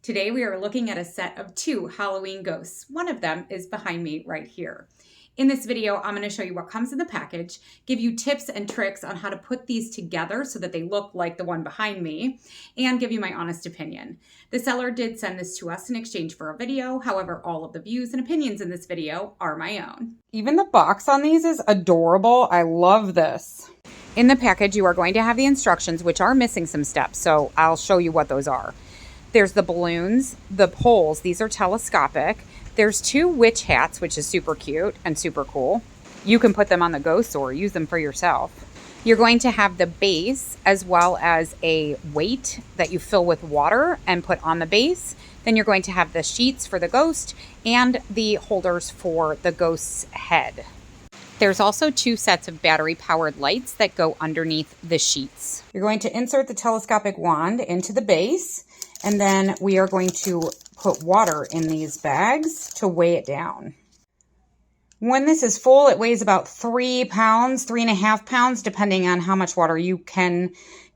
Today we are looking at a set of 2 Halloween ghosts. One of them is behind me right here. In this video, I'm going to show you what comes in the package, give you tips and tricks on how to put these together so that they look like the one behind me, and give you my honest opinion. The seller did send this to us in exchange for a video. However, all of the views and opinions in this video are my own. Even the box on these is adorable. I love this. In the package, you are going to have the instructions, which are missing some steps, so I'll show you what those are. There's the balloons, the poles, these are telescopic. There's 2 witch hats, which is super cute and super cool. You can put them on the ghosts or use them for yourself. You're going to have the base as well as a weight that you fill with water and put on the base. Then you're going to have the sheets for the ghost and the holders for the ghost's head. There's also 2 sets of battery-powered lights that go underneath the sheets. You're going to insert the telescopic wand into the base, and then we are going to put water in these bags to weigh it down. When this is full, it weighs about 3 pounds, 3.5 pounds, depending on how much water you can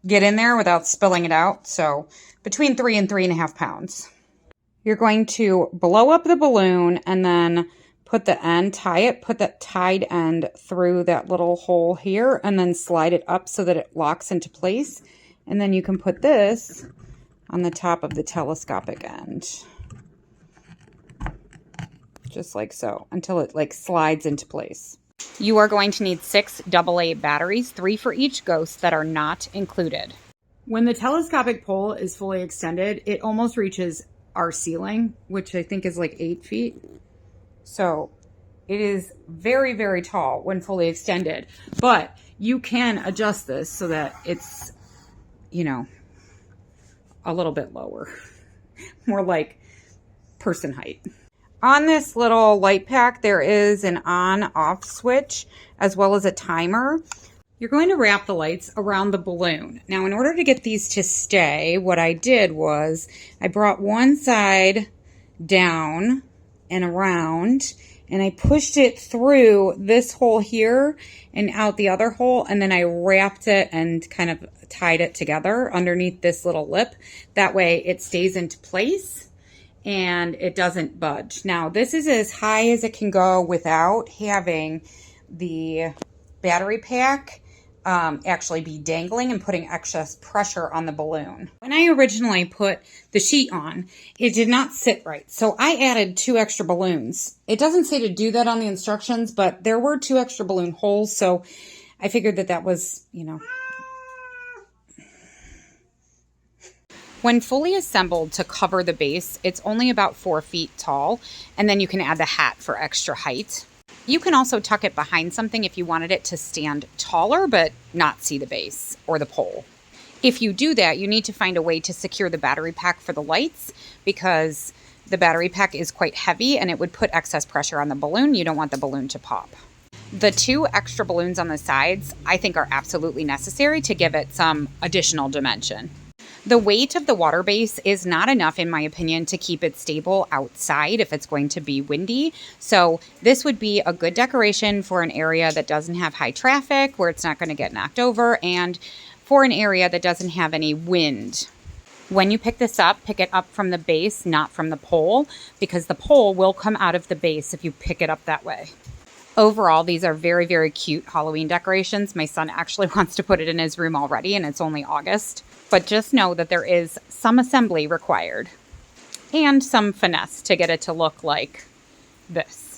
get in there without spilling it out. So between 3 and 3.5 pounds. You're going to blow up the balloon and then put the end, put that tied end through that little hole here and then slide it up so that it locks into place. And then you can put this on the top of the telescopic end. Just like so, until it like slides into place. You are going to need 6 AA batteries, 3 for each ghost that are not included. When the telescopic pole is fully extended, it almost reaches our ceiling, which I think is like 8 feet. So it is very, very tall when fully extended, but you can adjust this so that it's, you know, a little bit lower, more like person height. On this little light pack, there is an on-off switch as well as a timer. You're going to wrap the lights around the balloon. Now, in order to get these to stay, what I did was I brought one side down and around, and I pushed it through this hole here and out the other hole, and then I wrapped it and kind of tied it together underneath this little lip. That way it stays into place and it doesn't budge. Now, this is as high as it can go without having the battery pack actually be dangling and putting excess pressure on the balloon. When I originally put the sheet on, it did not sit right. So I added 2 extra balloons. It doesn't say to do that on the instructions, but there were 2 extra balloon holes. So I figured that that was, you know. When fully assembled to cover the base, it's only about 4 feet tall. And then you can add the hat for extra height. You can also tuck it behind something if you wanted it to stand taller but not see the base or the pole. If you do that, you need to find a way to secure the battery pack for the lights because the battery pack is quite heavy and it would put excess pressure on the balloon. You don't want the balloon to pop. The 2 extra balloons on the sides I think are absolutely necessary to give it some additional dimension. The weight of the water base is not enough, in my opinion, to keep it stable outside if it's going to be windy. So this would be a good decoration for an area that doesn't have high traffic, where it's not going to get knocked over, and for an area that doesn't have any wind. When you pick this up, pick it up from the base, not from the pole, because the pole will come out of the base if you pick it up that way. Overall, these are very, very cute Halloween decorations. My son actually wants to put it in his room already, and it's only August. But just know that there is some assembly required and some finesse to get it to look like this.